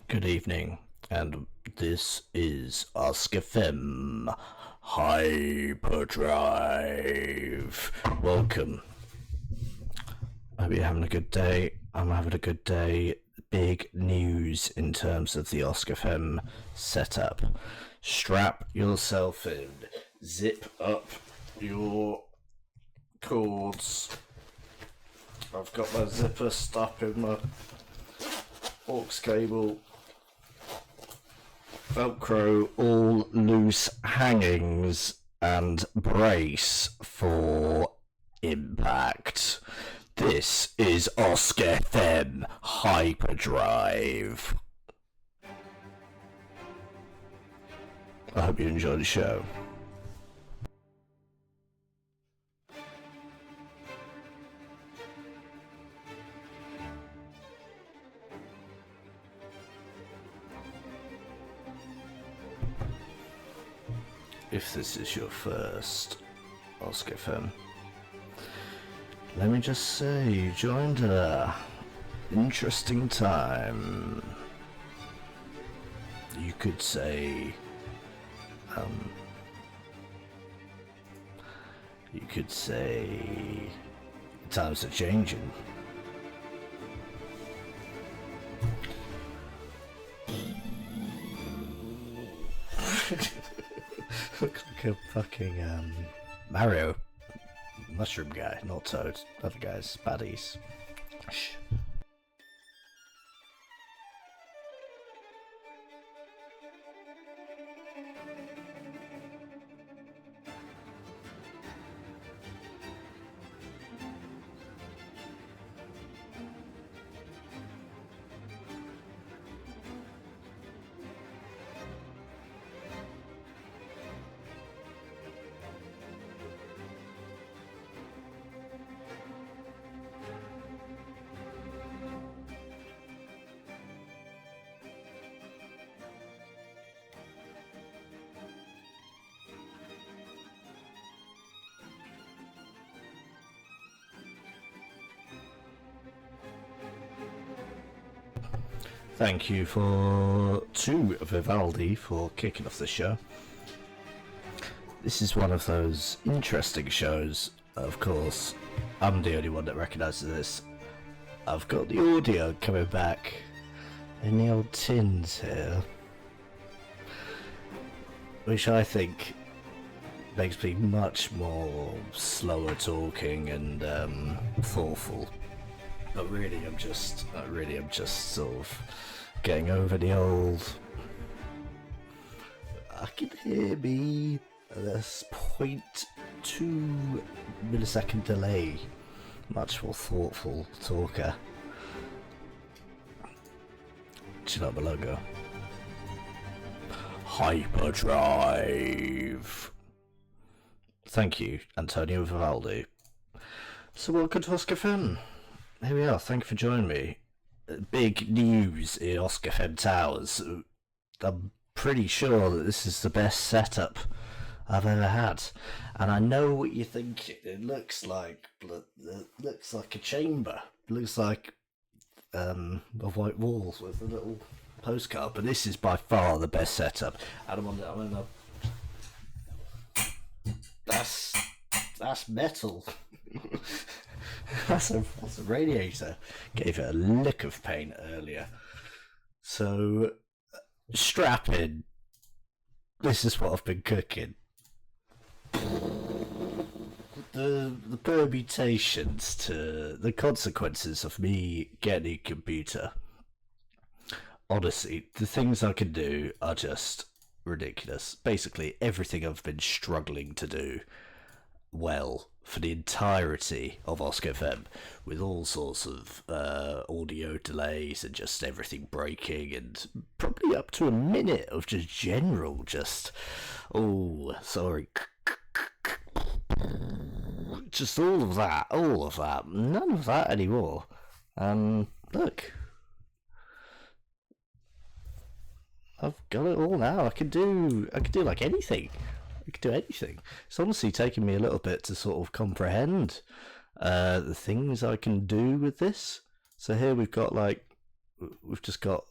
Good evening, and this is Oscfm Hyperdrive. Welcome. I hope you're having a good day. I'm having a good day. Big news in terms of the Oscfm setup. Strap yourself in. Zip up your cords. I've got my zipper stuck in my aux cable. Velcro all loose hangings and brace for impact. This is Oscfm Hyperdrive. I hope you enjoy the show. If this is your first Oscfm, let me just say you joined an interesting time. You could say, times are changing. Look like a fucking Mario mushroom guy, not Toad. Other guys, baddies. Shh. Thank you to Vivaldi for kicking off the show. This is one of those interesting shows. Of course, I'm the only one that recognises this. I've got the audio coming back in the old tins here, which I think makes me much more slower talking and thoughtful. But really, I'm just sort of getting over the old. I can hear me. There's 0.2 millisecond delay. Much more thoughtful talker. Do you know my logo? Hyperdrive. Thank you, Antonio Vivaldi. So welcome to Oscfm. Here we are, thank you for joining me. Big news in Oscfm Towers. I'm pretty sure that this is the best setup I've ever had. And I know what you're thinking. It looks like a chamber. It looks like a white walls with a little postcard. But this is by far the best setup. And that's metal. That's a radiator. Gave it a lick of paint earlier. So, strap in. This is what I've been cooking. The permutations to the consequences of me getting a computer. Honestly, the things I can do are just ridiculous. Basically, everything I've been struggling to do well for the entirety of Oscfm, with all sorts of audio delays and just everything breaking, and probably up to a minute of just general just just all of that, none of that anymore. Look, I've got it all now. I can do like anything. I could do anything. It's honestly taken me a little bit to sort of comprehend the things I can do with this. So here we've just got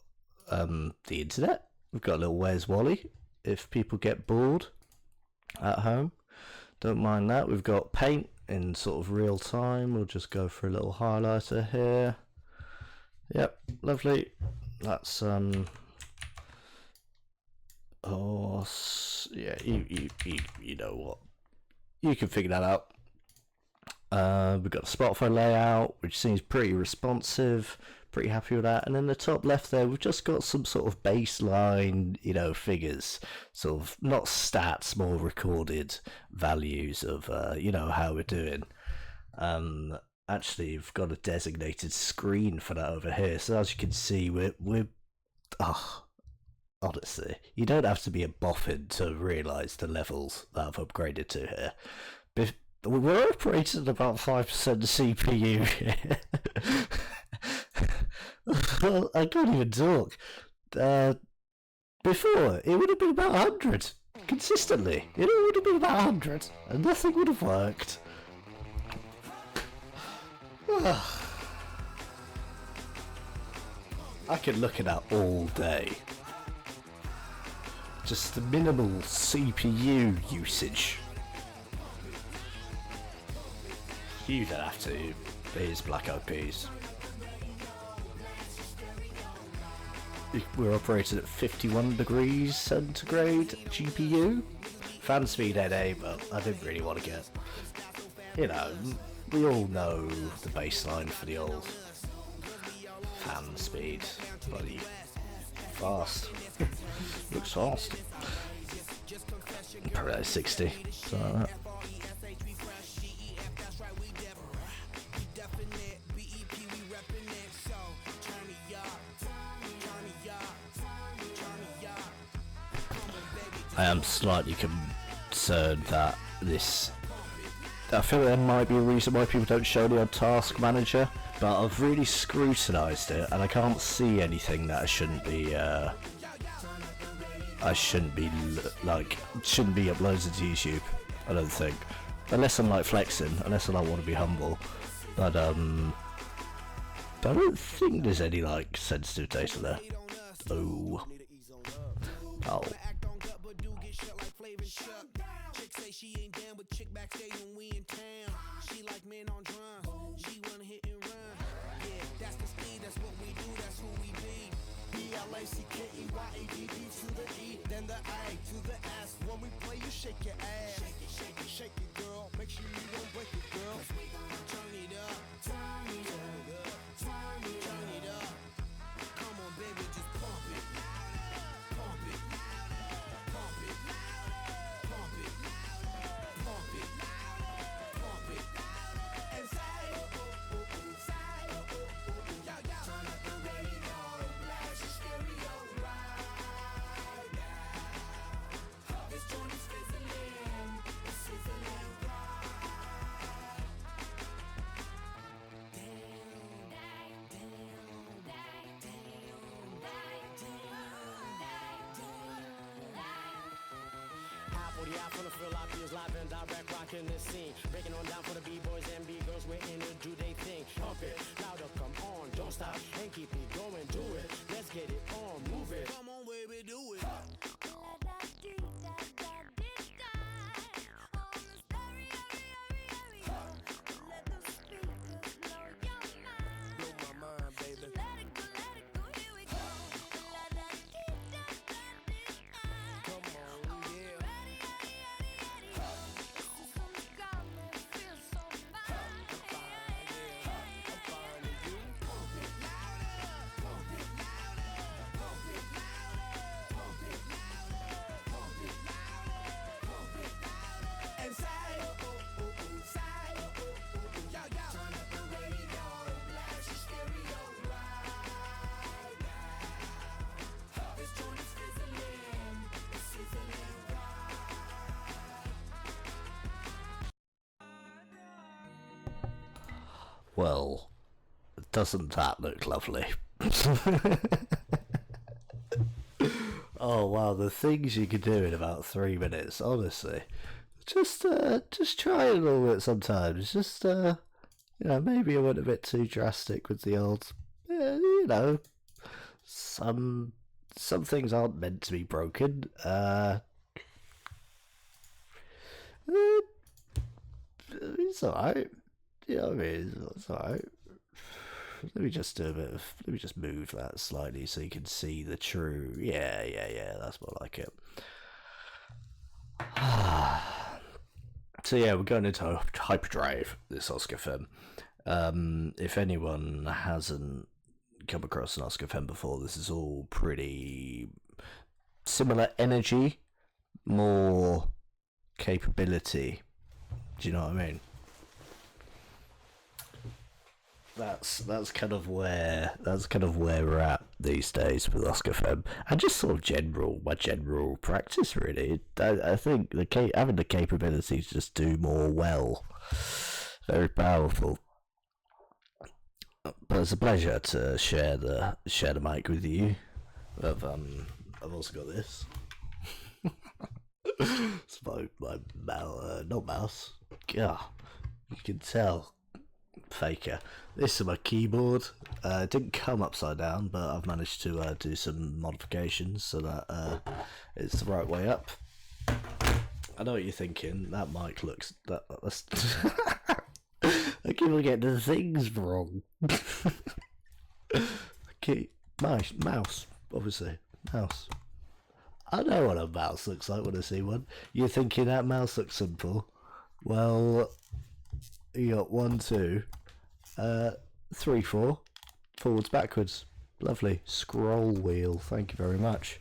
the internet. We've got a little Where's Wally if people get bored at home. Don't mind that. We've got paint in sort of real time. We'll just go for a little highlighter here. Yep, lovely. That's oh yeah, you know what, you can figure that out. We've got the Spotify layout, which seems pretty responsive. Pretty happy with that. And in the top left there, we've just got some sort of baseline, you know, figures, sort of not stats, more recorded values of, you know, how we're doing. Actually, we've got a designated screen for that over here. So as you can see, we're honestly, you don't have to be a boffin to realise the levels that I've upgraded to here. We're operating at about 5% CPU here. Well, I can't even talk. Before, it would have been about 100. Consistently. It would have been about 100. And nothing would have worked. I could look at that all day. Just the minimal CPU usage. You don't have to. Here's Black OPs. We're operating at 51 degrees centigrade GPU. Fan speed NA, but I didn't really want to get... You know, we all know the baseline for the old fan speed. Bloody fast. Looks fast. Probably like 60, something like that. I am slightly concerned that this... I feel like there might be a reason why people don't show the on Task Manager, but I've really scrutinised it and I can't see anything that I shouldn't be shouldn't be uploaded to YouTube, I don't think. Unless I'm like flexing, unless I don't want to be humble. But I don't think there's any like sensitive data there. Oh. Say she ain't down with chick backstage when we in town. She like men on drum. She wanna hit and run. Yeah, that's the speed, that's what we do, that's who we be. BLACKEYADD to the E, then the A to the S. When we play, you shake your ass. Shake it, shake it, shake it, girl. Make sure you don't break it, girl. Turn it up, turn it up, turn it up. Come on, baby, just pump it, pump it, pump it, pump it. Pump it, pump it, and say, ooh, ooh, ooh, say, ooh, ooh, ooh, yo, yo. Turn up the radio, blast your stereo right now. This joint is sizzling, it's sizzling right. From the Philippines, live and direct, rocking the scene. Breaking on down for the B-boys and B-girls, we're in it, do they thing. Pump it, louder, come on, don't stop, and keep it going, do it. Let's get it on, move it. Come on, baby, do it. Well, doesn't that look lovely? Oh wow, the things you can do in about 3 minutes, honestly. Just try it a little bit sometimes. Just you know, maybe I went a bit too drastic with the old, you know, Some things aren't meant to be broken. It's alright. You know what I mean? It's alright. Let me just move that slightly so you can see the true. Yeah. That's more like it. So yeah, we're going into Hyperdrive, this Oscfm. If anyone hasn't come across an Oscfm before, this is all pretty similar energy, more capability. Do you know what I mean? That's kind of where we're at these days with Oscfm, and just sort of my general practice really. I think having the capability to just do more well, very powerful. But it's a pleasure to share the mic with you. I've also got this. It's my not mouse. Yeah, you can tell. Faker. This is my keyboard. It didn't come upside down, but I've managed to do some modifications so that it's the right way up. I know what you're thinking. That mic looks. That's I keep on getting the things wrong. Okay, mouse, obviously. Mouse. I know what a mouse looks like when I see one. You're thinking that mouse looks simple. Well, you got 1, 2, 3, 4, forwards, backwards. Lovely. Scroll wheel. Thank you very much.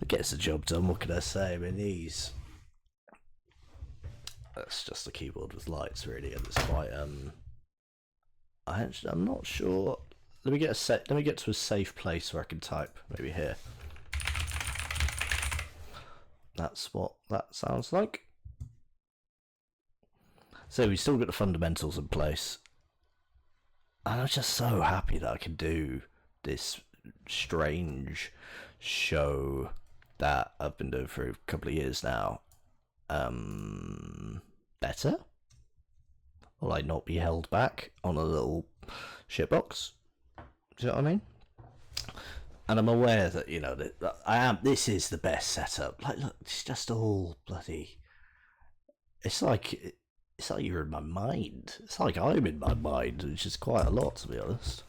It gets the job done. What can I say? I mean, these. That's just a keyboard with lights, really, and it's quite. I'm not sure. Let me get to a safe place where I can type. Maybe here. That's what that sounds like. So we still got the fundamentals in place. And I'm just so happy that I can do this strange show that I've been doing for a couple of years now. Better? Will I not be held back on a little shitbox? Do you know what I mean? And I'm aware that, you know, that this is the best setup. Like, look, it's just all bloody. It's like you're in my mind. It's like I'm in my mind, which is quite a lot, to be honest.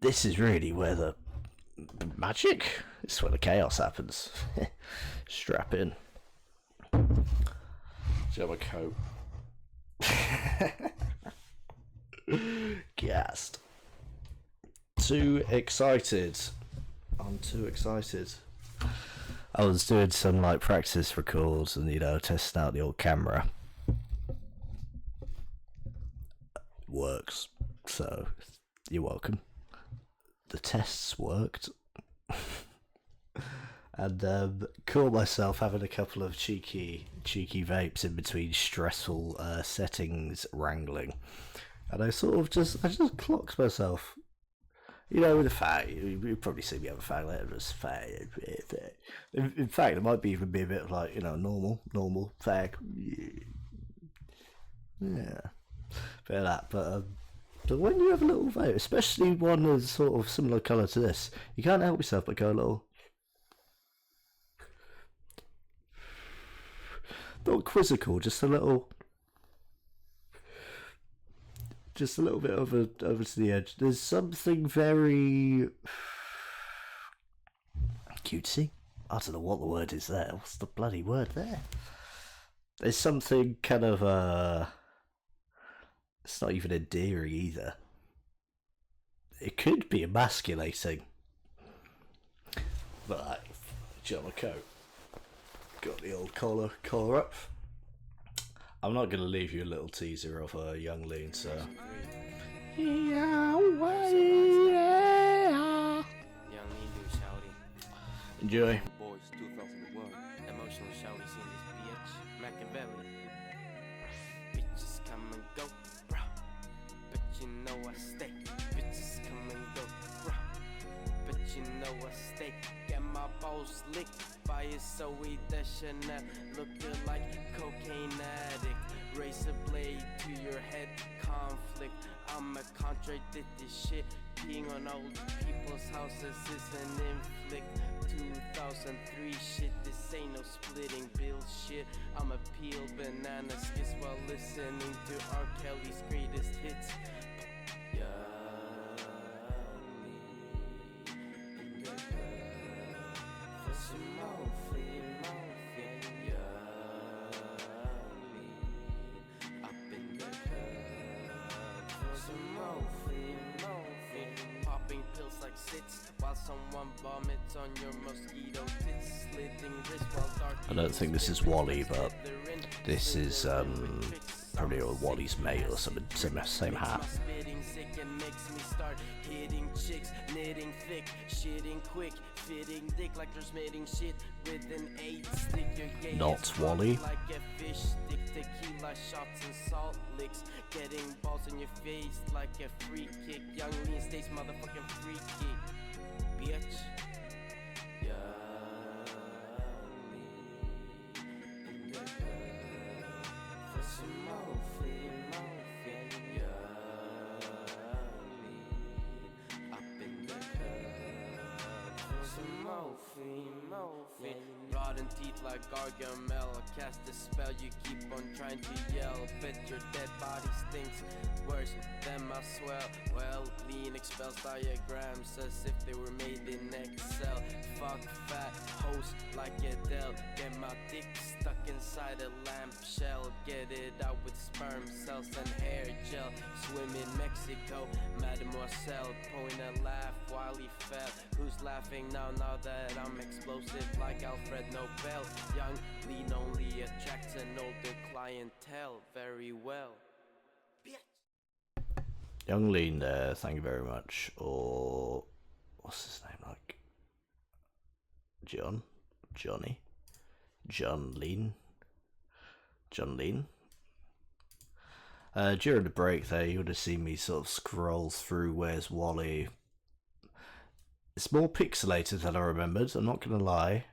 This is really where the magic. This is where the chaos happens. Strap in. Do you have a coat? Gassed. Too excited. I'm too excited. I was doing some like practice records and, you know, testing out the old camera. Works. So you're welcome. The tests worked. And caught myself having a couple of cheeky vapes in between stressful settings wrangling, and I just clocked myself. You know, with a fag, you probably see me have a fag later. Just fag. In fact, it might even be a bit of like, you know, normal fag. Yeah, bit of that. But when you have a little vape, especially one that's sort of similar colour to this, you can't help yourself but go a little. Not quizzical, just a little bit over to the edge. There's something very cutesy. I don't know what the word is there. What's the bloody word there? There's something kind of it's not even endearing either. It could be emasculating. But do you have a coat? Got the old collar up. I'm not going to leave you a little teaser of a young lean, so. Enjoy. Emotional shouties in this bitch. Machiavelli. Bitches come and go, bro. But you know I stay. Bitches come and go, bro. But you know I stay. Got my balls licked by a Zoe Deschanel. Looking like cocaine addict. Razor blade to your head, conflict. I'ma contradict this shit. Peeing on old people's houses is an inflict. 2003 shit, this ain't no splitting bill shit. I'ma peel banana skits while listening to R. Kelly's greatest hits. Popping pills like sits while someone vomits on your mosquito tits. Slitting wrist while dark. I don't think this is Wally, but this is probably Wally's mate or something. Same hat. Spitting sick and makes me start hitting chicks, knitting thick, shitting quick, fitting dick like there's mating shit with an 8-stick. You're gay Not as fuck Wally. like a fish stick, tequila shots and salt licks, getting balls in your face like a free kick. Young lean stays motherfucking free kick, bitch. Rotten teeth like Gargamel. I cast a spell, you keep on trying to yell. Bet your dead body stinks worse than my swell. Well, lean expels diagrams as if they were made in Excel. Fuck fat host like Adele. Get my dick stuck inside a lamp shell. Get it out with sperm cells and hair gel. Swim in Mexico, Mademoiselle. Point and laugh while he fell. Who's laughing now that I'm explosive like Alfred Nobel? Young lean only attracts an older clientele. Very well. Young Lean there, thank you very much. Or what's his name like? Johnny? John Lean? During the break there, you would have seen me sort of scroll through Where's Wally. It's more pixelated than I remembered, I'm not going to lie.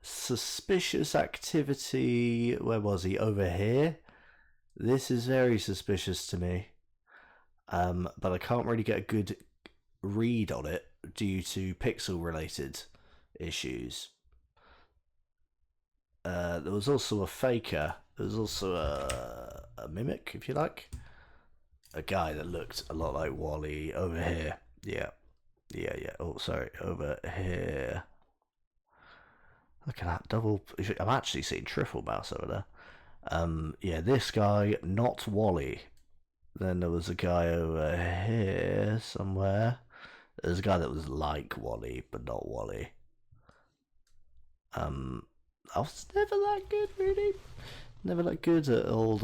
Suspicious activity, where was he? Over here? This is very suspicious to me. But I can't really get a good read on it due to pixel-related issues. There was also a faker. There was also a mimic, if you like. A guy that looked a lot like Wally over here. Yeah. Oh, sorry. Over here. Look at that double. I'm actually seeing triple mouse over there. Yeah, this guy, not Wally. Then there was a guy over here somewhere. There's a guy that was like Wally, but not Wally. I was never that good, really. Never that good at old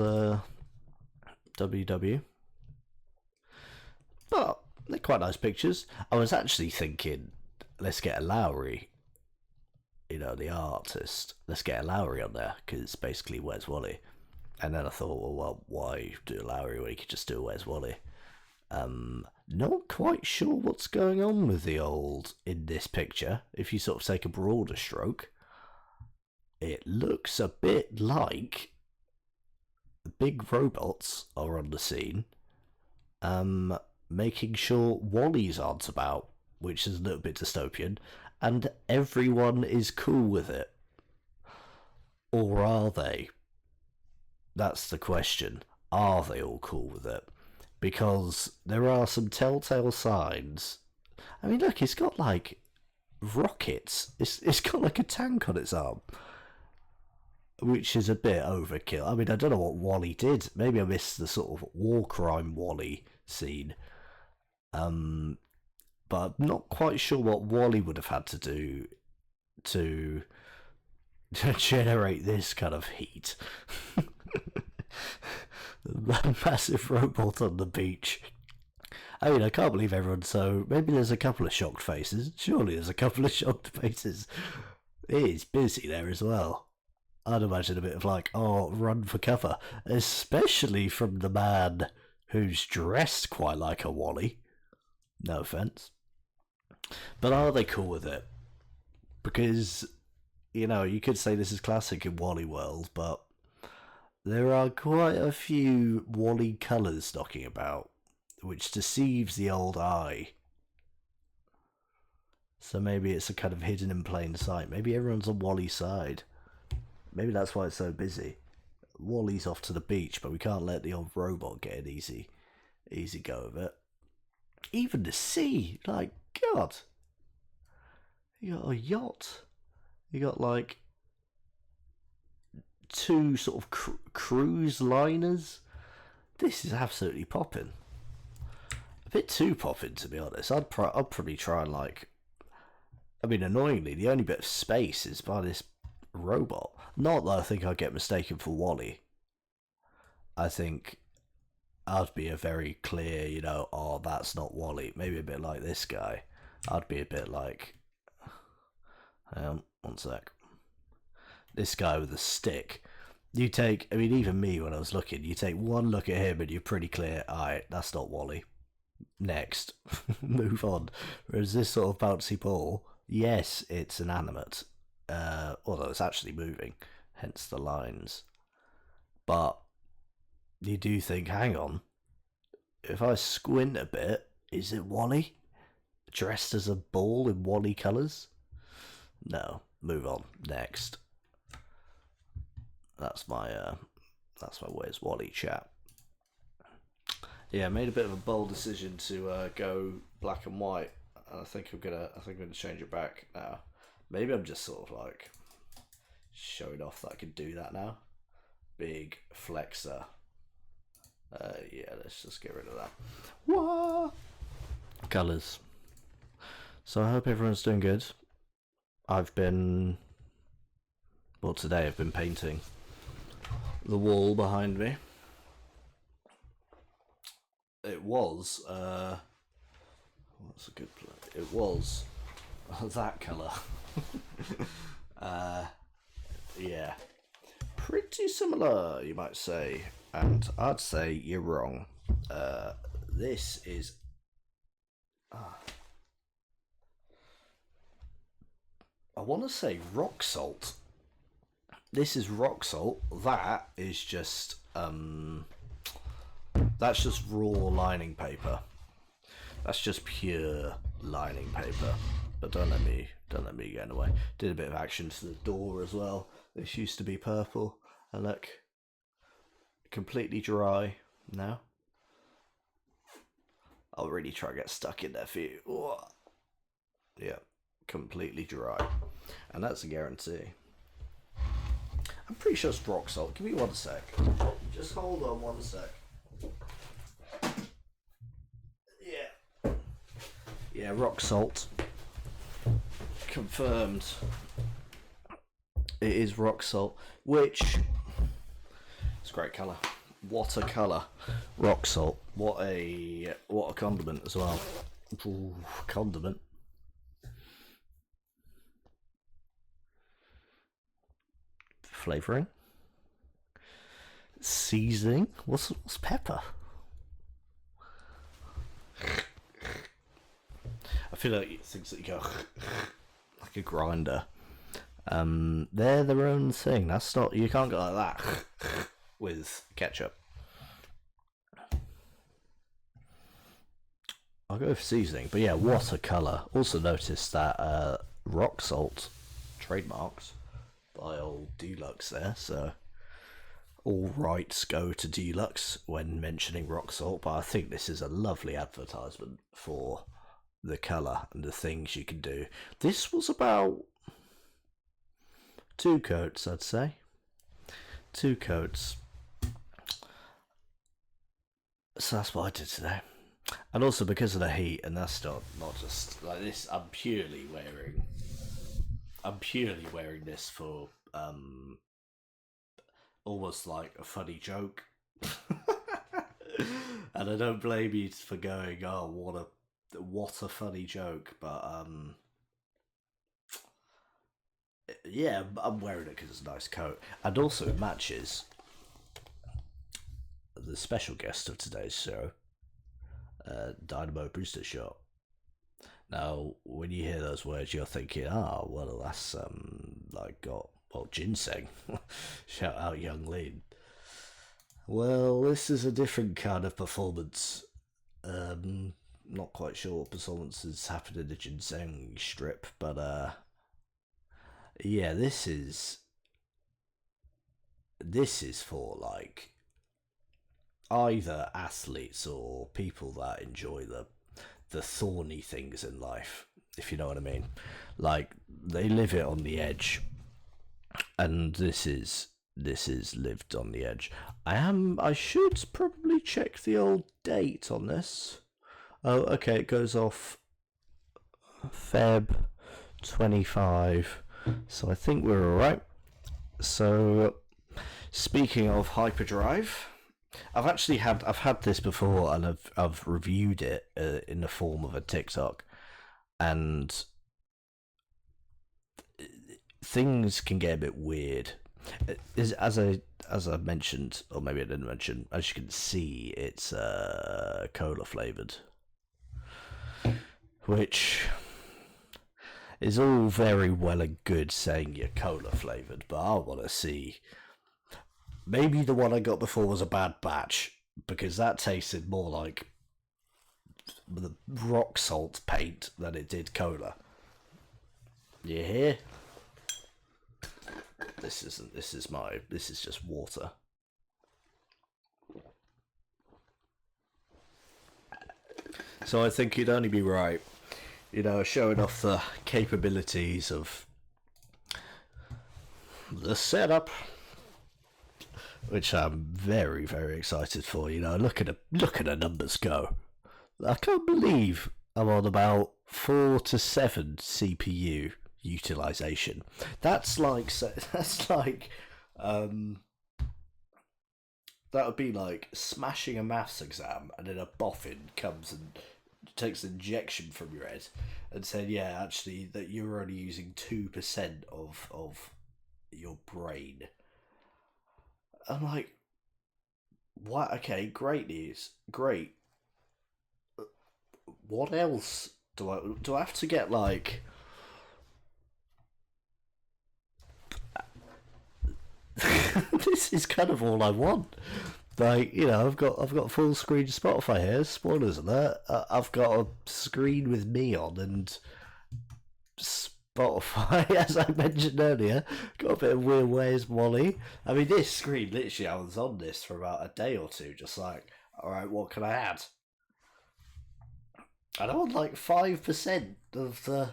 WW. But they're quite nice pictures. I was actually thinking, let's get a Lowry. You know, the artist. Let's get a Lowry on there, because basically, Where's Wally? And then I thought, well, why do a Lowry when you could just do Where's Wally? Not quite sure what's going on with the old in this picture. If you sort of take a broader stroke, it looks a bit like big robots are on the scene, making sure Wally's aren't about, which is a little bit dystopian, and everyone is cool with it. Or are they? That's the question. Are they all cool with it? Because there are some telltale signs. I mean, look, it's got like rockets. It's got like a tank on its arm, which is a bit overkill. I mean, I don't know what Wally did. Maybe I missed the sort of war crime Wally scene. But I'm not quite sure what Wally would have had to do to generate this kind of heat. The massive robot on the beach. I mean, I can't believe everyone, so maybe there's a couple of shocked faces. Surely there's a couple of shocked faces. It is busy there as well. I'd imagine a bit of like, oh, run for cover. Especially from the man who's dressed quite like a Wally. No offence. But are they cool with it? Because, you know, you could say this is classic in Wally world, but there are quite a few Wally colours knocking about, which deceives the old eye. So maybe it's a kind of hidden in plain sight. Maybe everyone's on Wally's side. Maybe that's why it's so busy. Wally's off to the beach, but we can't let the old robot get an easy go of it. Even the sea, like, God. You got a yacht. You got, like, two sort of cruise liners. This is absolutely popping. A bit too popping, to be honest. I'd probably try and, like... I mean, annoyingly, the only bit of space is by this robot. Not that I think I'd get mistaken for Wally. I think I'd be a very clear, you know, oh, that's not Wally. Maybe a bit like this guy. I'd be a bit like... Hang on, one sec. This guy with a stick. You take... I mean, even me, when I was looking, you take one look at him and you're pretty clear, alright, that's not Wally. Next. Move on. Whereas this sort of bouncy ball, yes, it's inanimate. Although it's actually moving, hence the lines. But you do think, hang on, if I squint a bit, is it Wally? Dressed as a ball in Wally colours? No, move on. Next. That's my Where's Wally chat. Yeah, I made a bit of a bold decision to go black and white. And I think I'm gonna change it back now. Maybe I'm just sort of like showing off that I can do that now. Big flexer. Yeah, let's just get rid of that. What? Colours. So I hope everyone's doing good. Today I've been painting the wall behind me. It was, what's a good play? It was that colour. Yeah. Pretty similar, you might say. And I'd say you're wrong. This is... I want to say rock salt. This is rock salt. That is just... that's just raw lining paper. That's just pure lining paper. But don't let me get away. Did a bit of action to the door as well. This used to be purple. And look, completely dry now. I'll really try to get stuck in there for you. Whoa. Yeah, completely dry. And that's a guarantee. I'm pretty sure it's rock salt. Give me one sec. Just hold on one sec. Yeah. Yeah, rock salt. Confirmed. It is rock salt, which it's a great colour. What a colour. Rock salt. What a condiment as well. Ooh, condiment. Flavouring. Seasoning. What's pepper? I feel like things that you go like a grinder. They're their own thing. That's not, you can't go like that with ketchup. I'll go for seasoning, but yeah, what a colour. Also noticed that rock salt trademarks by old Deluxe there, so all rights go to Deluxe when mentioning rock salt, but I think this is a lovely advertisement for the colour and the things you can do. This was about 2 coats, I'd say. 2 coats. So that's what I did today. And also because of the heat, and that's not just like this, I'm purely wearing this for almost like a funny joke. And I don't blame you for going, oh, what a funny joke, but yeah, I'm wearing it because it's a nice coat, and also it matches the special guest of today's show, Dynamo Booster Shot. Now, when you hear those words, you're thinking, well, that's like got ginseng. Shout out, Young Lin. Well, this is a different kind of performance. Not quite sure what performance is happening in the ginseng strip, but yeah, this is for like either athletes or people that enjoy the thorny things in life, if you know what I mean. Like they live it on the edge, and this is lived on the edge. I should probably check the old date on this. Oh, okay, it goes off Feb 25. So I think we're alright. So speaking of Hyperdrive, I've had this before, and I've reviewed it in the form of a TikTok, and things can get a bit weird. As I mentioned, or maybe I didn't mention, as you can see, it's cola flavored, which is all very well and good saying you're cola flavored, but I want to see. Maybe the one I got before was a bad batch, because that tasted more like the rock salt paint than it did cola. You hear? This is just water. So I think it'd only be right, showing off the capabilities of the setup, which I'm very, very excited for. Look at the numbers go. I can't believe I'm on about 4 to 7 CPU utilization. That's like that would be like smashing a maths exam, and then a boffin comes and takes an injection from your head and said, yeah, actually that you're only using 2% of your brain. I'm like, what? Okay, great news, great. What else do I have to get? Like, this is kind of all I want. Like, I've got full screen Spotify here. Spoilers alert. I've got a screen with me on, and Spotify, as I mentioned earlier, got a bit of weird ways, Wally. I mean, this screen, literally, I was on this for about a day or two, just like, alright, what can I add? And I'm on like 5% of the.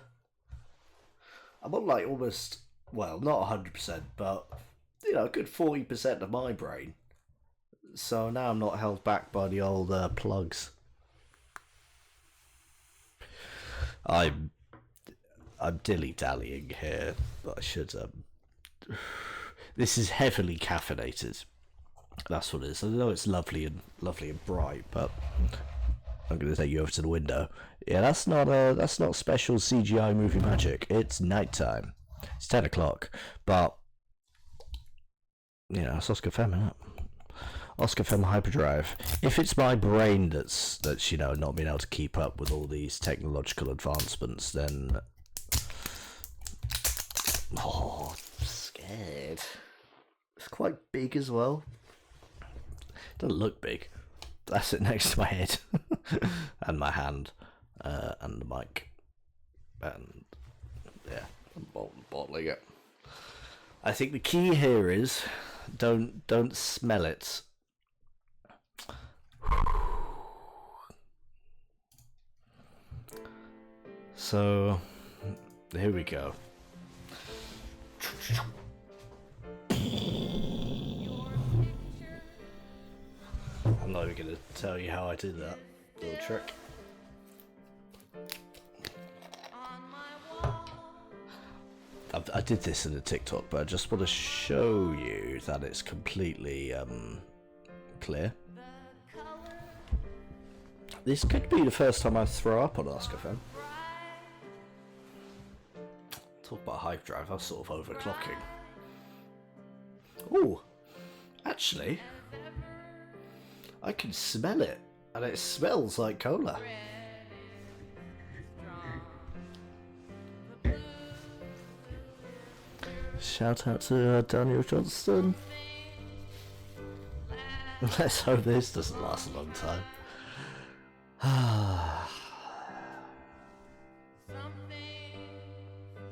I'm on like almost, well, not 100%, but, a good 40% of my brain. So now I'm not held back by the old plugs. I'm dilly-dallying here, but I should. This is heavily caffeinated. That's what it is. I know it's lovely and bright, but I'm going to take you over to the window. Yeah, that's not special CGI movie magic. It's nighttime. It's 10 o'clock, but it's Oscfm, isn't it? Oscfm Hyperdrive. If it's my brain that's not being able to keep up with all these technological advancements, then I'm scared. It's quite big as well. Doesn't look big. That's it next to my head and my hand and the mic, and yeah, I'm bottling it. I think the key here is don't smell it. So here we go. I'm not even going to tell you how I did that little trick. I did this in a TikTok, but I just want to show you that it's completely clear. This could be the first time I throw up on Oscfm. Talk about Hyperdrive, I was sort of overclocking. Ooh, actually, I can smell it, and it smells like cola. Shout out to Daniel Johnston. Let's hope this doesn't last a long time.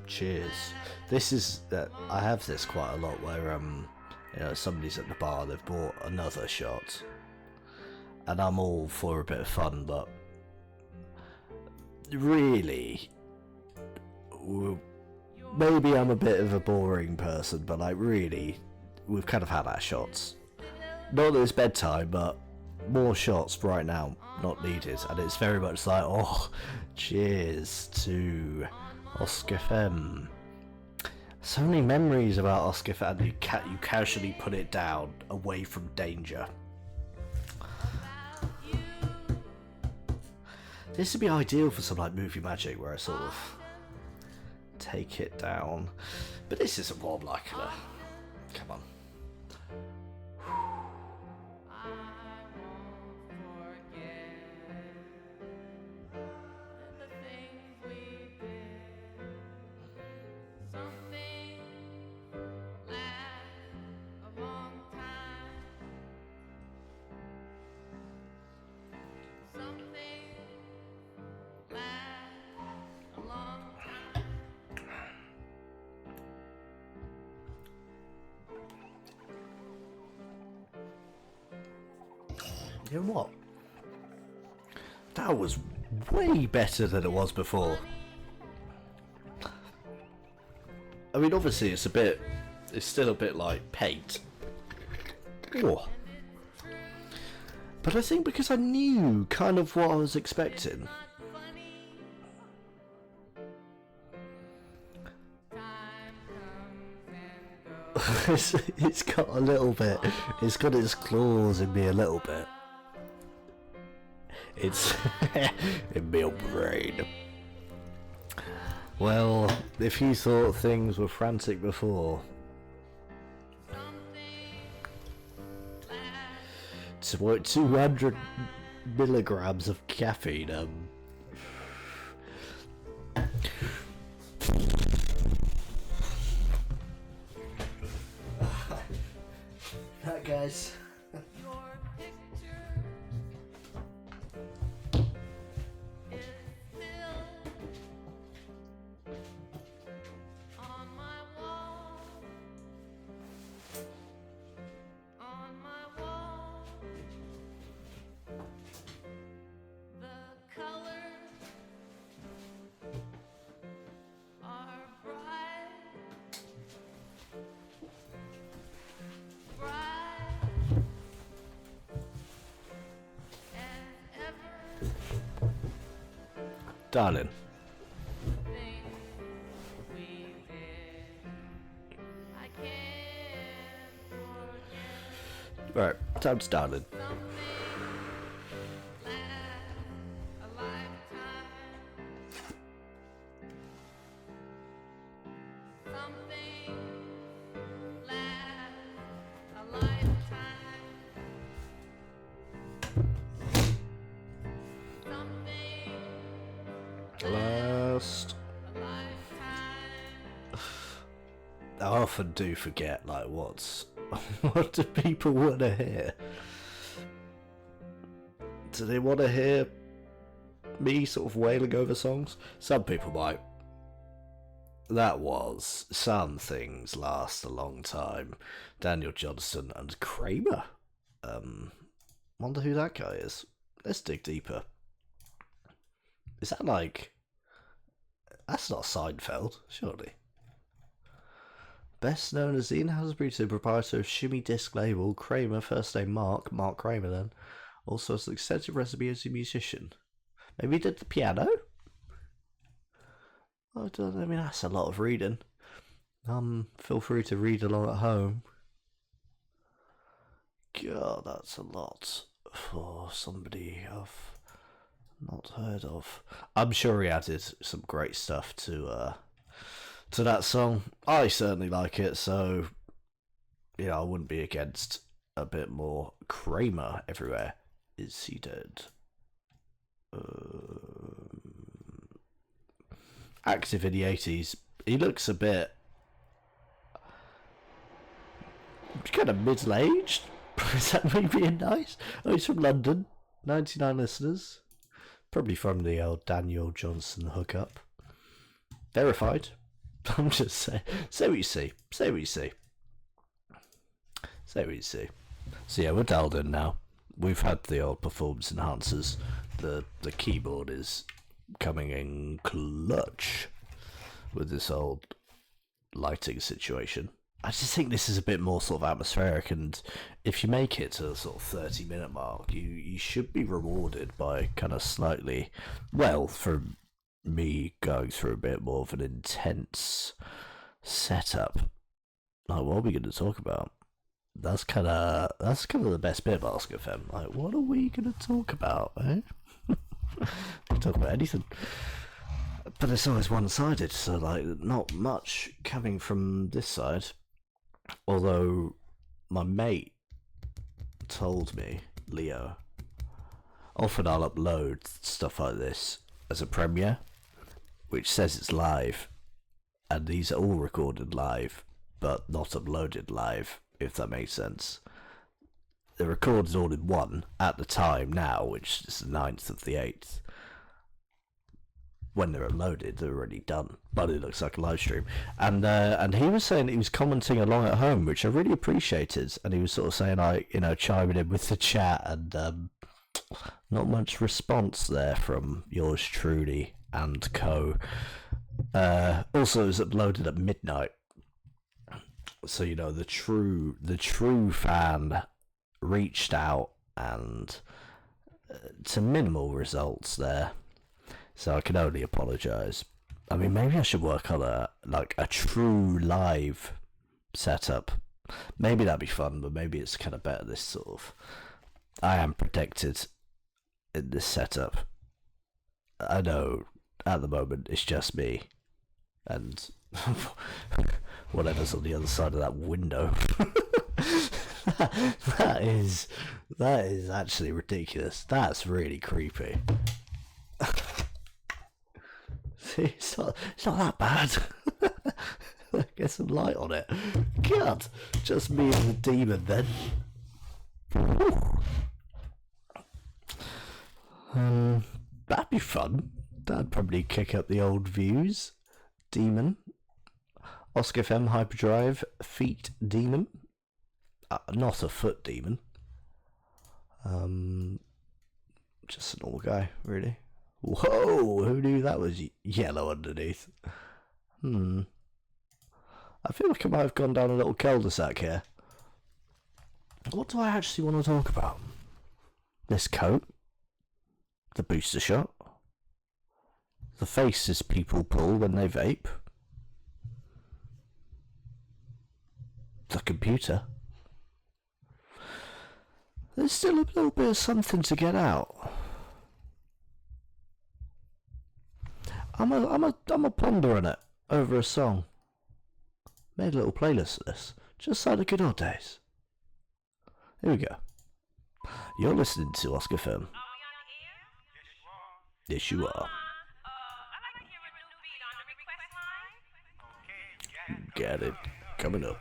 Cheers. This is I have this quite a lot where somebody's at the bar, they've bought another shot, and I'm all for a bit of fun, but really, maybe I'm a bit of a boring person, but like really, we've kind of had our shots. Not that it's bedtime, but more shots right now not needed, and it's very much like, oh, cheers to Oscfm. So many memories about Oscfm, and you casually put it down away from danger. This would be ideal for some like movie magic where I sort of take it down, but this isn't wobbly. Come on. You know what? That was way better than it was before. I mean, obviously it's still a bit like paint. Oh. But I think because I knew kind of what I was expecting. It's got a little bit, it's got its claws in me a little bit. It's in my brain. Well, if you thought things were frantic before, it's about 200 milligrams of caffeine. That guys. Darling. Right, time to darling. I often do forget, like, what do people want to hear? Do they want to hear me sort of wailing over songs? Some people might. That was Some Things Last a Long Time. Daniel Johnston and Kramer. Wonder who that guy is. Let's dig deeper. Is that like... That's not Seinfeld, surely. Best known as Ian Hasbury, proprietor of Shimmy Disc label, Kramer, first name Mark Kramer then, also has an extensive resume as a musician. Maybe he did the piano? I mean, that's a lot of reading. Feel free to read along at home. God, that's a lot for somebody I've not heard of. I'm sure he added some great stuff to that song. I certainly like it, so I wouldn't be against a bit more Kramer everywhere. Is he dead? Active in the 80s. He looks a bit kind of middle-aged. Is that me being nice? Oh, he's from London. 99 listeners. Probably from the old Daniel Johnson hookup. Verified. I'm just saying. Say what you see. Say what you see. Say what you see. So yeah, we're dialed in now. We've had the old performance enhancers. The keyboard is coming in clutch with this old lighting situation. I just think this is a bit more sort of atmospheric, and if you make it to the sort of 30-minute mark, you should be rewarded by kind of slightly, well, for me going through a bit more of an intense setup. Like, what are we going to talk about? That's kind of the best bit of Oscfm. Like, what are we going to talk about, eh? We talk about anything. But it's always one-sided, so, like, not much coming from this side. Although, my mate told me, Leo, often I'll upload stuff like this as a premiere, which says it's live, and these are all recorded live, but not uploaded live, if that makes sense. They're recorded all in one at the time now, which is the 9th of the 8th. When they're uploaded, they're already done, but it looks like a live stream. And he was saying he was commenting along at home, which I really appreciated, and he was sort of saying, chiming in with the chat, and not much response there from yours truly and co. Also, it was uploaded at midnight, so the true fan reached out, and to minimal results there. So I can only apologise. I mean, maybe I should work on a true live setup. Maybe that'd be fun, but maybe it's kind of better this sort of... I am protected in this setup. I know, at the moment, it's just me. And whatever's on the other side of that window. That is actually ridiculous. That's really creepy. It's not that bad. Get some light on it. God, just me and the demon then. That'd be fun. That'd probably kick up the old views. Demon. Oscfm Hyperdrive feet demon. Not a foot demon. Just a normal guy, really. Whoa, who knew that was yellow underneath? I feel like I might have gone down a little cul-de-sac here. What do I actually want to talk about? This coat? The booster shot? The faces people pull when they vape? The computer? There's still a little bit of something to get out. I'm a pondering it over a song. Made a little playlist of this, just like the good old days. Here we go. You're listening to Oscfm. Yes, you are. Got it. Coming up.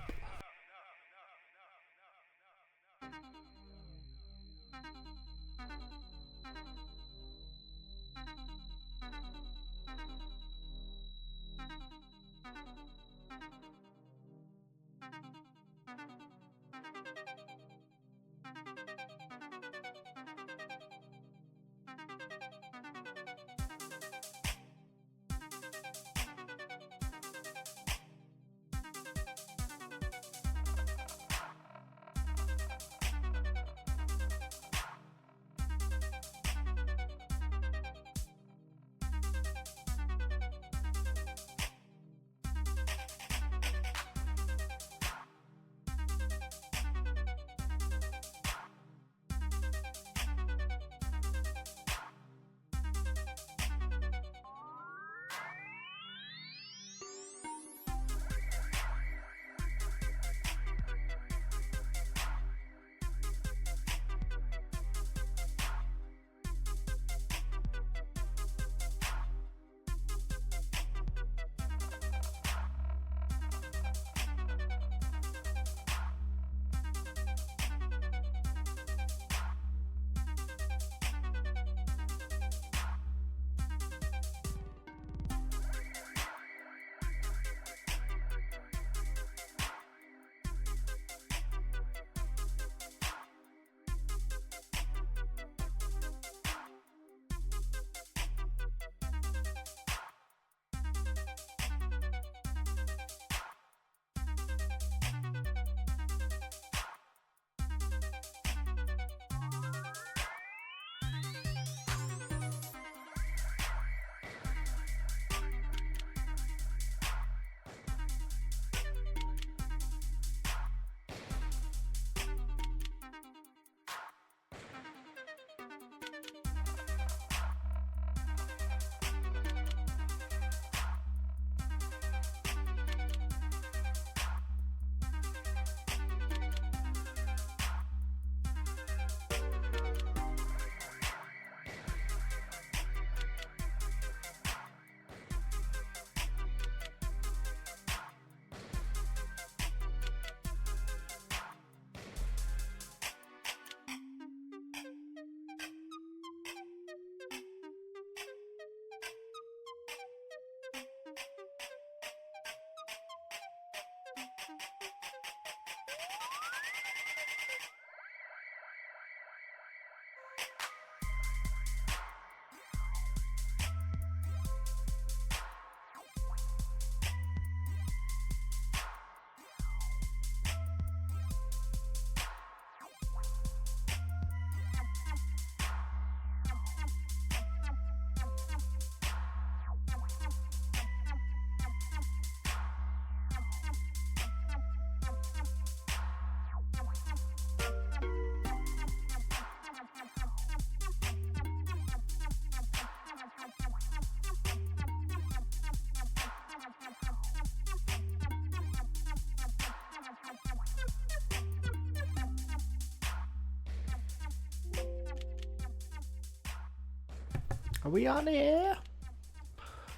Are we on air?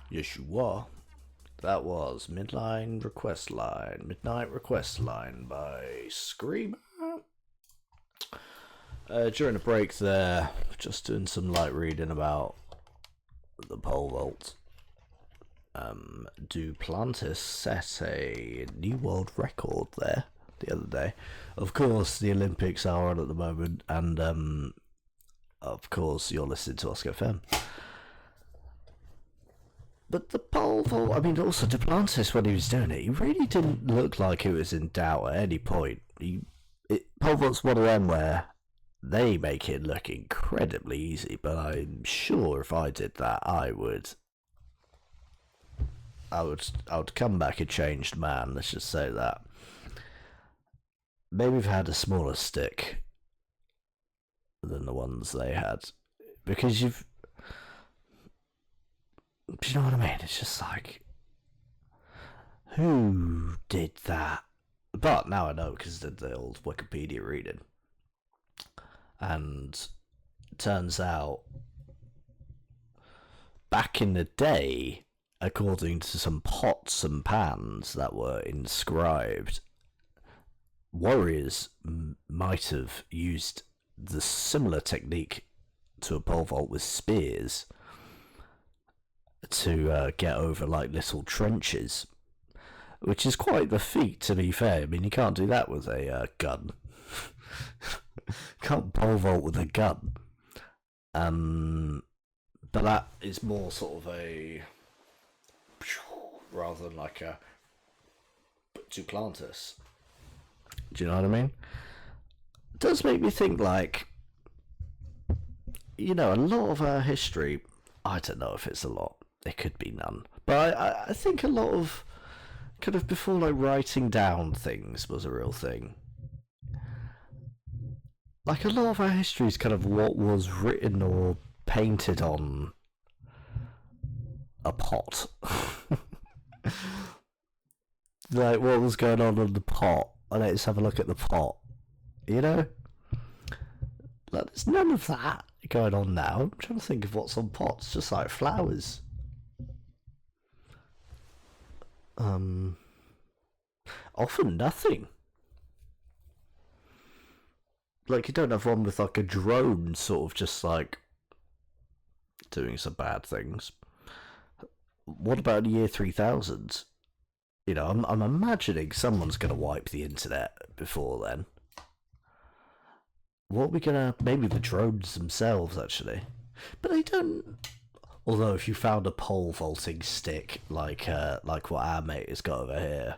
Yes, you are. That was Midnight Request Line by Screamer. During a break there, just doing some light reading about the pole vault. Duplantis set a new world record there the other day. Of course, the Olympics are on at the moment, and of course, you're listening to Oscfm. But the pole vault, I mean, also Duplantis, when he was doing it, he really didn't look like he was in doubt at any point. Pole vault's one of them where they make it look incredibly easy, but I'm sure if I did that, I would come back a changed man, let's just say that. Maybe we've had a smaller stick than the ones they had, because do you know what I mean? It's just like, who did that? But now I know, because I did the old Wikipedia reading. And it turns out, back in the day, according to some pots and pans that were inscribed, warriors might have used the similar technique to a pole vault with spears to get over like little trenches, which is quite the feat, to be fair. I mean, you can't do that with a gun. Can't pole vault with a gun. But that is more sort of a, rather than like a Duplantis. Do you know what I mean? It does make me think, like, you know, a lot of our history, I don't know if it's a lot, it could be none, but I think a lot of, kind of before, like, writing down things was a real thing. Like, a lot of our history is kind of what was written or painted on a pot. Like, what was going on the pot? Let's have a look at the pot. You know? Like, there's none of that going on now. I'm trying to think of what's on pots, just like flowers. Often nothing. Like, you don't have one with like a drone sort of just like doing some bad things. What about the year 3000? You know, I'm imagining someone's going to wipe the internet before then. What are we going to... Maybe the drones themselves, actually. But they don't... Although, if you found a pole vaulting stick, like what our mate has got over here,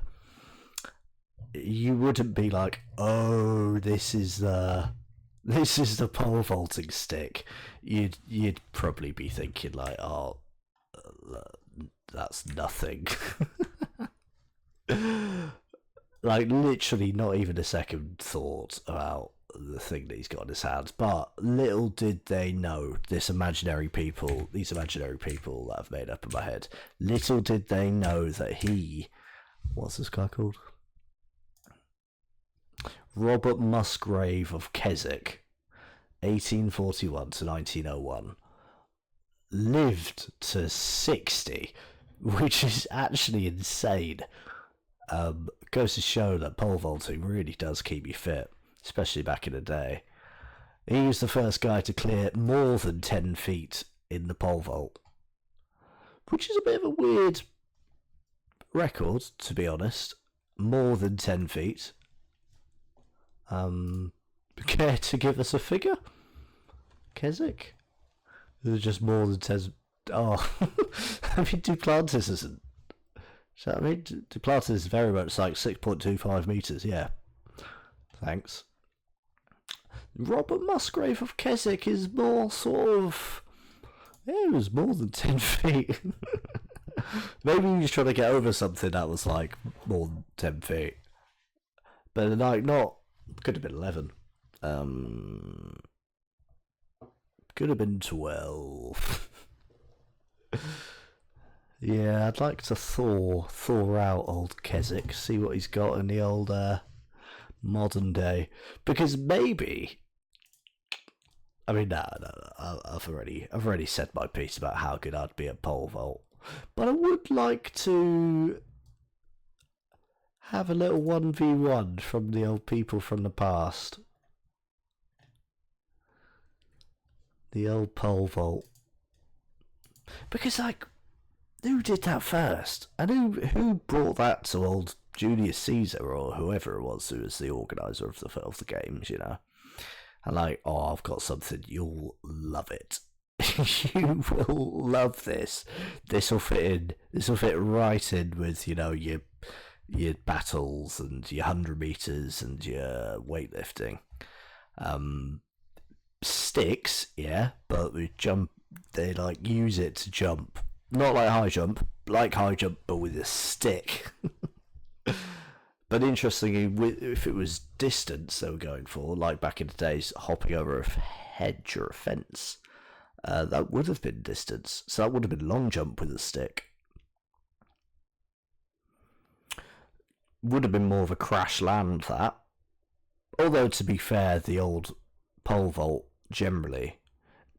you wouldn't be like, oh, this is the pole vaulting stick. You'd probably be thinking like, oh, that's nothing. Like, literally not even a second thought about the thing that he's got in his hands. But little did they know, these imaginary people that I've made up in my head, little did they know that what's this guy called? Robert Musgrave of Keswick, 1841 to 1901, lived to 60, which is actually insane. Goes to show that pole vaulting really does keep you fit, especially back in the day. He was the first guy to clear more than 10 feet in the pole vault, which is a bit of a weird record, to be honest. More than 10 feet. Care to give us a figure? Keswick? Is it just more than 10? Oh, I mean, Duplantis isn't. So, I mean, Duplantis is very much like 6.25 metres, yeah. Thanks. Robert Musgrave of Keswick is more sort of... Yeah, it was more than 10 feet. Maybe he was trying to get over something that was like more than 10 feet. But like, not... Could have been 11. Could have been 12. Yeah, I'd like to thaw out old Keswick, see what he's got in the old modern day. Because maybe I mean, no. I've already said my piece about how good I'd be at pole vault, but I would like to have a little 1v1 from the old people from the past. The old pole vault. Because, like, who did that first? And who brought that to old Julius Caesar or whoever it was who was the organiser of the games, you know? And like, oh, I've got something, you'll love it. You will love this. This will fit right in with, you know, your battles and your 100 meters and your weightlifting. Sticks, yeah, but they like use it to jump. Not like high jump, but with a stick. But interestingly, if it was distance they were going for, like back in the days, hopping over a hedge or a fence, that would have been distance. So that would have been long jump with a stick. Would have been more of a crash land, that. Although, to be fair, the old pole vault generally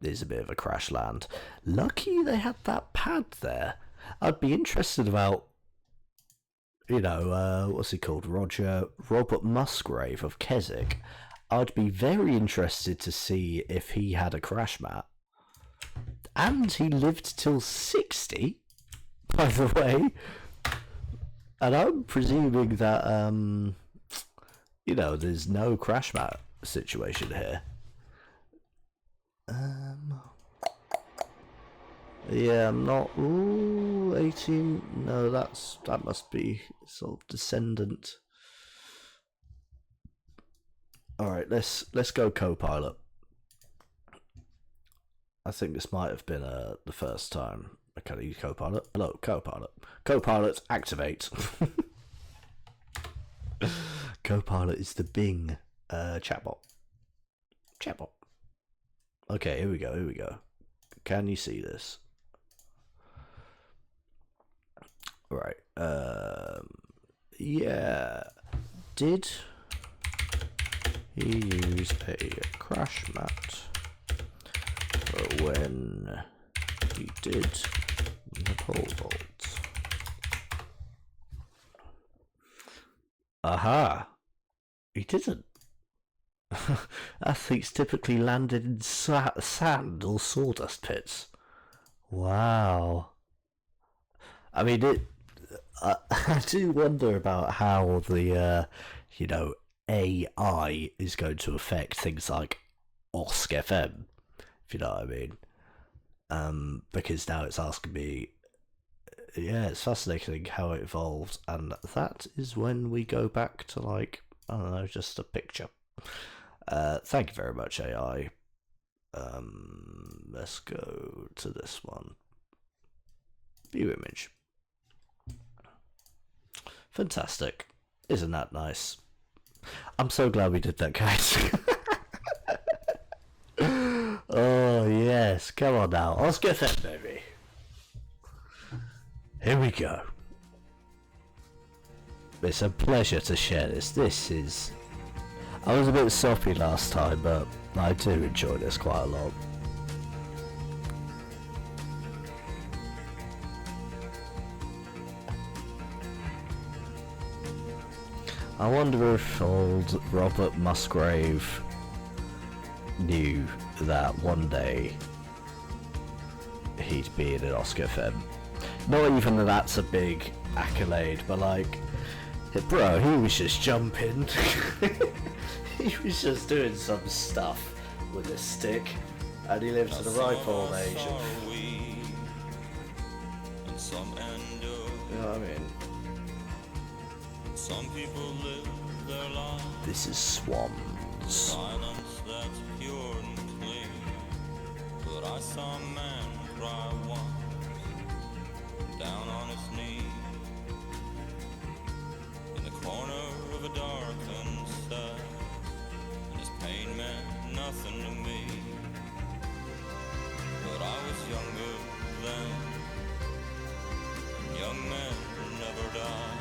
is a bit of a crash land. Lucky they had that pad there. I'd be interested about, you know, what's he called? Robert Musgrave of Keswick. I'd be very interested to see if he had a crash mat. And he lived till 60, by the way. And I'm presuming that, you know, there's no crash mat situation here. Yeah, I'm not. Ooh, 18. No, that must be sort of descendant. All right, let's go co-pilot. I think this might have been the first time I can use co-pilot. Hello, co-pilot. Co-pilot, activate. Co-pilot is the Bing chatbot. Chatbot. Okay, here we go. Can you see this? Right. Yeah. Did he use a crash mat for when he did the pole vault? Aha! He didn't. Athletes typically landed in sand or sawdust pits. Wow. I mean, I do wonder about how the, you know, AI is going to affect things like Oscfm, if you know what I mean. Because now it's asking me, yeah, it's fascinating how it evolved, and that is when we go back to, like, I don't know, just a picture. Thank you very much, AI. Let's go to this one. View image. Fantastic. Isn't that nice? I'm so glad we did that, guys. Oh, yes. Come on now. Let's get that, baby. Here we go. It's a pleasure to share this. This is... I was a bit soppy last time, but I do enjoy this quite a lot. I wonder if old Robert Musgrave knew that one day he'd be in an Oscfm. Not even that that's a big accolade, but like, bro, he was just jumping. He was just doing some stuff with a stick, and he lived to the ripe old age of... You know what I mean? Some people live their lives. This is Swans. Silence that's pure and clean. But I saw a man cry once, down on his knee, in the corner of a darkened cell, and his pain meant nothing to me. But I was younger then, and young men never die.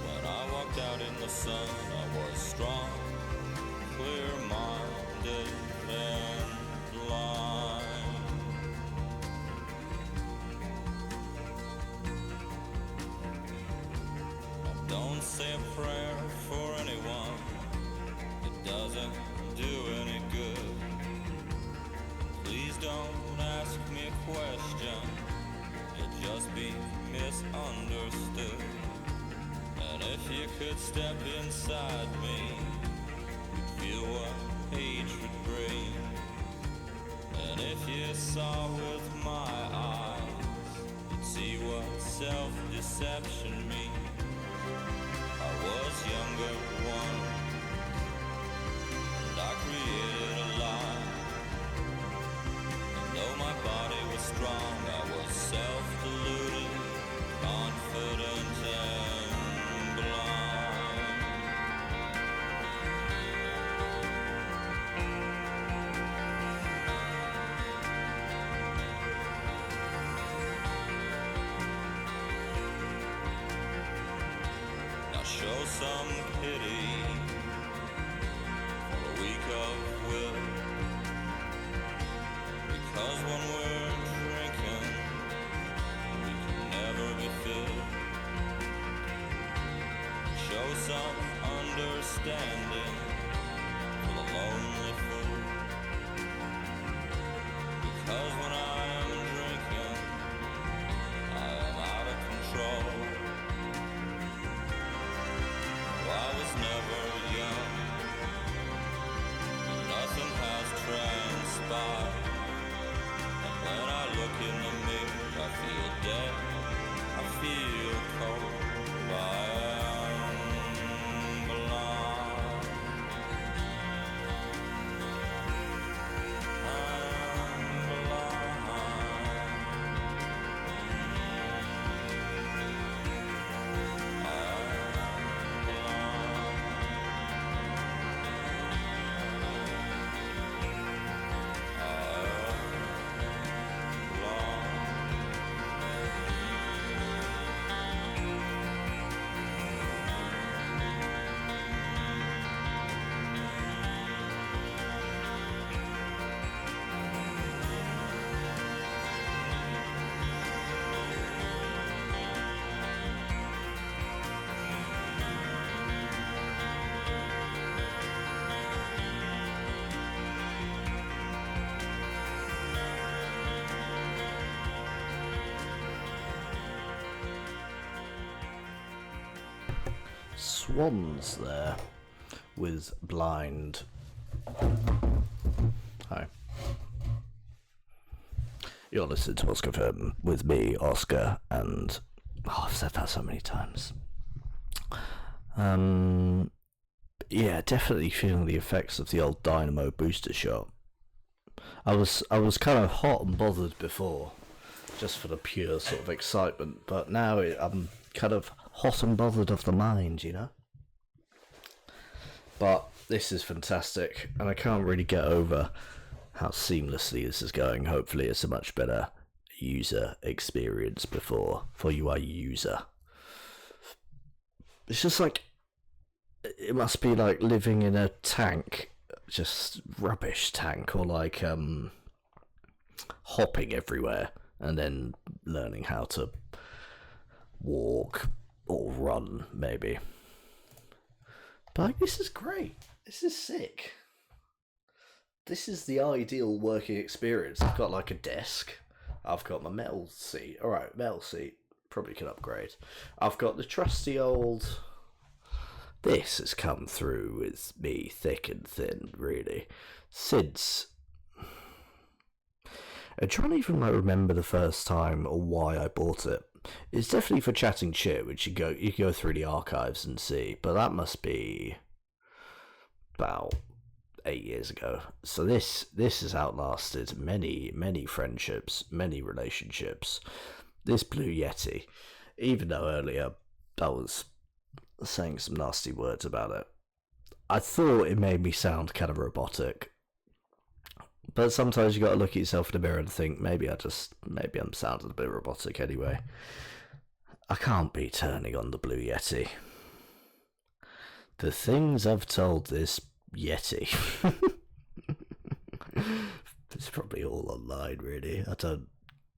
When I walked out in the sun, I was strong, clear-minded say a prayer for anyone. It doesn't do any good. Please don't ask me a question. You'll just be misunderstood. And if you could step inside me, you'd feel what hatred brings. And if you saw with my eyes, you'd see what self-deception means. I was younger once, and I created a lie. And though my body was strong, I was self-deluded, confident and blind. Now show some pity for a week of will, because when we're drinking, we can never be filled. Show some understanding for the lonely fool, because when I am drinking, I am out of control. I was never young, nothing has transpired. And when I look in the mirror, I feel dead, I feel cold, I am blind. I am blind. Swans there with Blind. Hi. You're listening to Oscfm with me, Oscar, and I've said that so many times. Yeah, definitely feeling the effects of the old Dynamo booster shot. I was kind of hot and bothered before, just for the pure sort of excitement, but now I'm kind of hot and bothered of the mind, you know? But this is fantastic, and I can't really get over how seamlessly this is going. Hopefully it's a much better user experience for you, our user. It's just like, it must be like living in a tank, just rubbish tank, or like hopping everywhere and then learning how to walk or run, maybe. But like, this is great. This is sick. This is the ideal working experience. I've got like a desk. I've got my metal seat. Alright, metal seat. Probably can upgrade. I've got the trusty old... This has come through with me thick and thin, really. Since... I'm trying to even remember the first time or why I bought it. It's definitely for chatting shit, which you go through the archives and see, but that must be about 8 years ago. So this has outlasted many friendships, many relationships. This Blue Yeti, even though earlier I was saying some nasty words about it, I thought it made me sound kind of robotic. But sometimes you got to look at yourself in the mirror and think, maybe I'm sounding a bit robotic anyway. I can't be turning on the Blue Yeti. The things I've told this Yeti. It's probably all online, really. I don't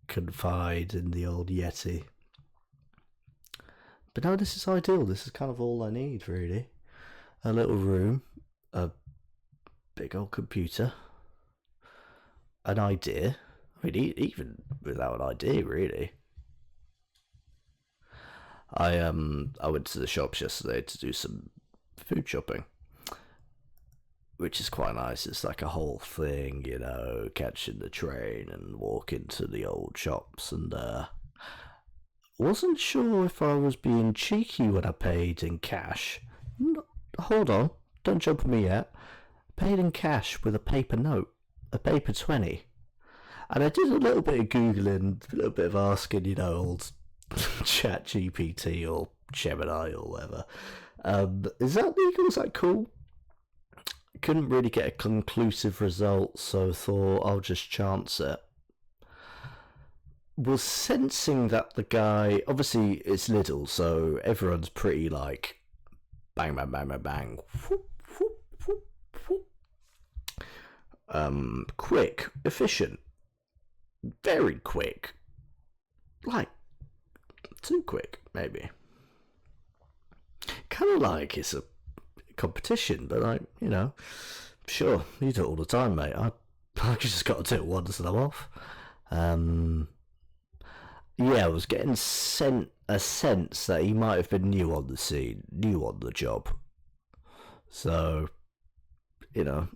confide in the old Yeti. But no, this is ideal. This is kind of all I need, really. A little room, a big old computer, an idea. I mean, even without an idea, really. I went to the shops yesterday to do some food shopping, which is quite nice. It's like a whole thing, you know, catching the train and walking to the old shops, and wasn't sure if I was being cheeky when I paid in cash. Hold on, don't jump on me yet. Paid in cash with a paper note, a paper 20. And I did a little bit of Googling, a little bit of asking, you know, old Chat GPT or Gemini or whatever. Is that legal? Is that cool? Couldn't really get a conclusive result, so thought I'll just chance it. Was sensing that the guy, obviously it's Lidl, so everyone's pretty like bang, bang, bang, bang, bang. Whoop, whoop, whoop, whoop. Quick, efficient, very quick, like too quick, maybe. Kind of like it's a competition, but like, you know, sure, you do it all the time, mate. I just got to do it once and I'm off. Yeah, I was getting sent a sense that he might have been new on the scene, new on the job. So, you know,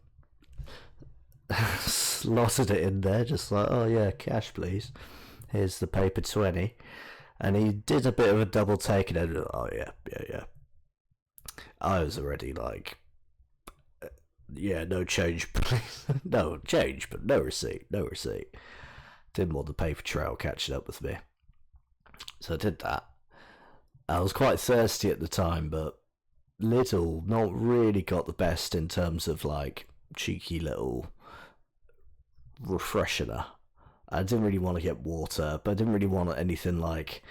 slotted it in there, just like, oh yeah, cash please. Here's the paper 20. And he did a bit of a double take and then, oh yeah. I was already like, yeah, no change please. No change, but no receipt. Didn't want the paper trail catching up with me. So I did that. I was quite thirsty at the time, but Lidl not really got the best in terms of like cheeky little refreshener. I didn't really want to get water, but I didn't really want anything like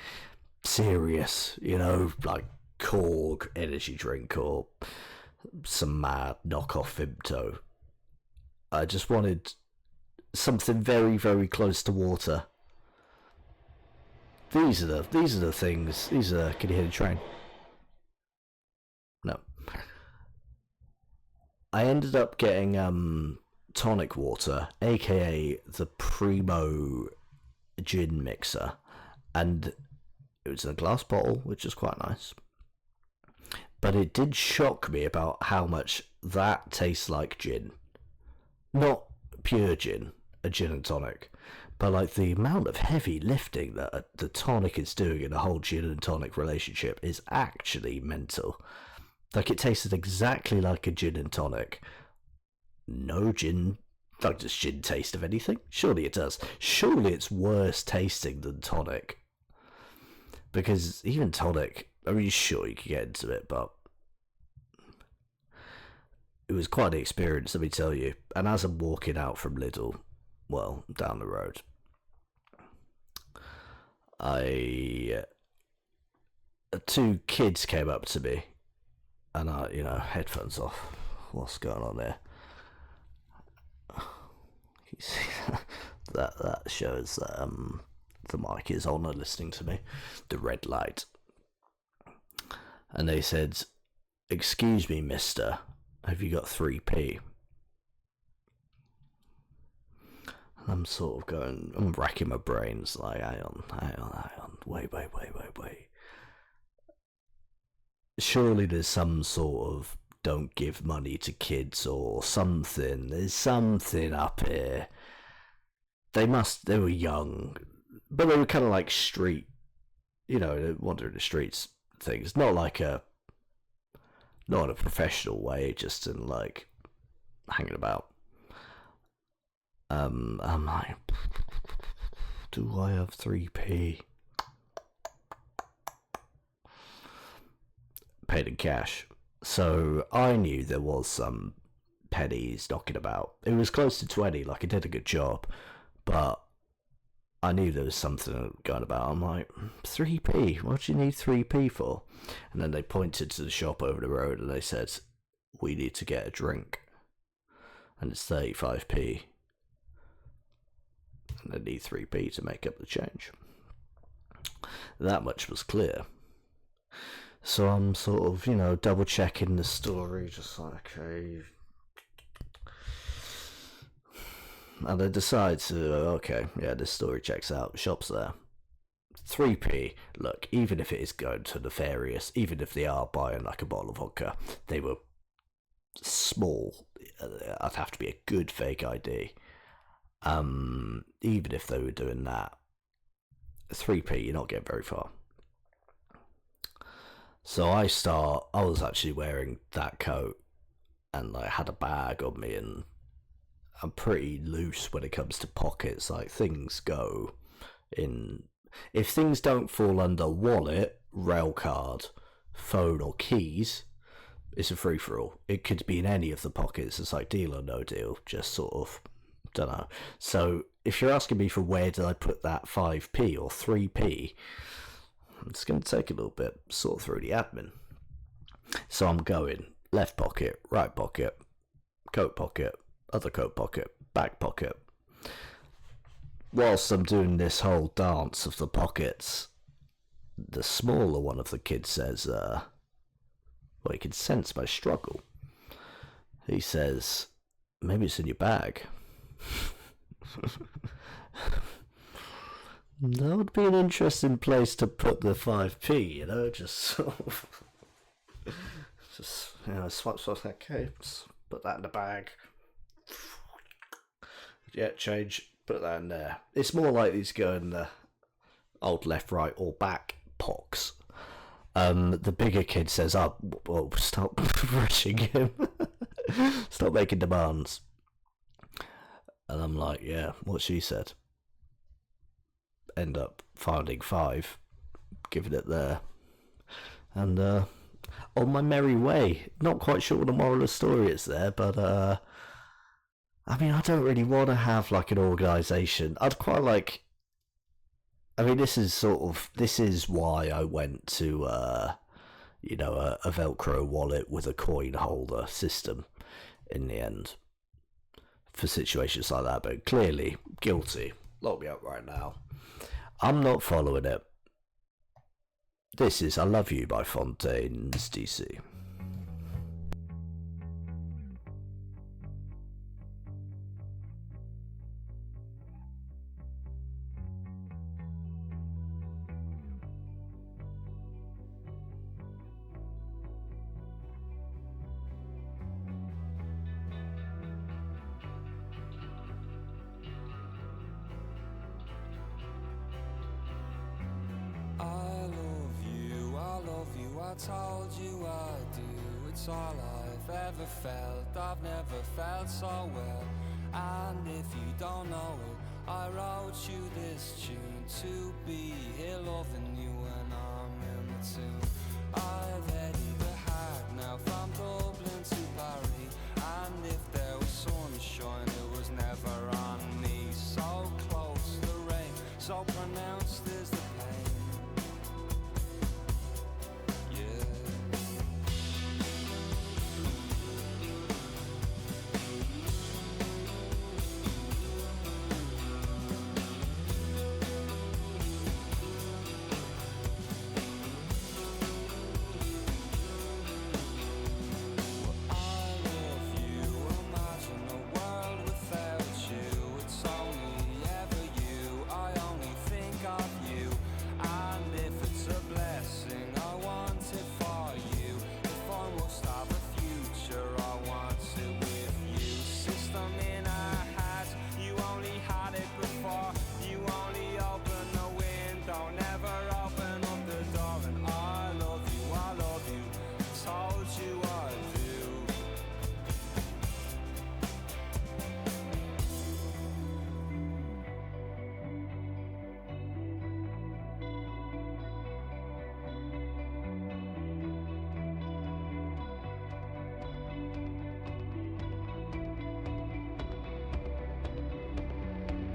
serious, you know, like Korg energy drink or some mad knockoff Vimto. I just wanted something very, very close to water. These are the things. Can you hear the train? No. I ended up getting tonic water, aka the Primo gin mixer, and it was in a glass bottle, which is quite nice. But it did shock me about how much that tastes like gin. Not pure gin, a gin and tonic, but like the amount of heavy lifting that the tonic is doing in a whole gin and tonic relationship is actually mental. Like, it tasted exactly like a gin and tonic. No gin, like, does gin taste of anything? Surely it does. Surely it's worse tasting than tonic. Because even tonic, I mean, sure, you can get into it, but it was quite an experience, let me tell you. And as I'm walking out from Lidl, well, down the road, two kids came up to me, and I, you know, headphones off. What's going on there? You see that shows that the mic is on and listening to me. The red light. And they said, "Excuse me, mister, have you got 3p?" And I'm sort of going, I'm racking my brains, like, hang on, wait. Surely there's some sort of don't give money to kids or something. There's something up here. They were young, but they were kind of like street, you know, wandering the streets things. Not in a professional way, just in like hanging about. I'm like, do I have 3p? Paid in cash. So I knew there was some pennies knocking about. It was close to 20, like it did a good job, but I knew there was something going about. I'm like, 3p? What do you need 3p for? And then they pointed to the shop over the road and they said, we need to get a drink. And it's 35p. And they need 3p to make up the change. That much was clear. So I'm sort of, you know, double checking the story, just like, okay. And I decide to, okay, yeah, this story checks out, shop's there. 3p, look, even if it is going to nefarious, even if they are buying like a bottle of vodka, they were small. I'd have to be a good fake ID. Even if they were doing that, 3p, you're not getting very far. So I was actually wearing that coat, and I had a bag on me, and I'm pretty loose when it comes to pockets. Like, things go in, if things don't fall under wallet, rail card, phone or keys, it's a free-for-all. It could be in any of the pockets. It's like deal or no deal, just sort of, don't know. So if you're asking me for where did I put that 5p or 3p, it's going to take a little bit sort through the admin. So I'm going left pocket, right pocket, coat pocket, other coat pocket, back pocket. Whilst I'm doing this whole dance of the pockets, the smaller one of the kids says, well, he can sense my struggle. He says, maybe it's in your bag. That would be an interesting place to put the 5p, you know, just sort of, just, you know, swap, okay, put that in the bag. Yeah, change, put that in there. It's more likely to go in the old left, right, or back pox. The bigger kid says, oh, well, stop rushing him. Stop making demands. And I'm like, yeah, what she said. End up finding 5, giving it there. And on my merry way. Not quite sure what the moral of the story is there, but I mean, I don't really want to have like an organisation. I'd quite like, I mean, this is why I went to you know, a Velcro wallet with a coin holder system in the end for situations like that. But clearly guilty. Lock me up right now. I'm not following it. This is I Love You by Fontaine's DC. I told you I do, it's all I've ever felt. I've never felt so well. And if you don't know it, I wrote you this tune to be here loving you when I'm in the tune. I've headed the hard now from Dublin to Paris, and if there was sunshine it was never on me. So close the rain, so pronounced is the pain.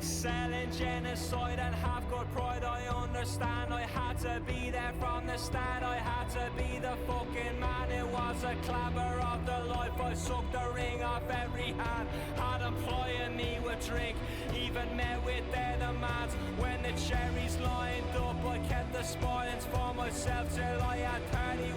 Selling genocide and have got pride, I understand. I had to be there from the start. I had to be the fucking man. It was a clabber of the life. I sucked the ring off every hand. Had them plying me with drink. Even even met with their demands. When the cherries lined up, I kept the spoilings for myself till I had 30.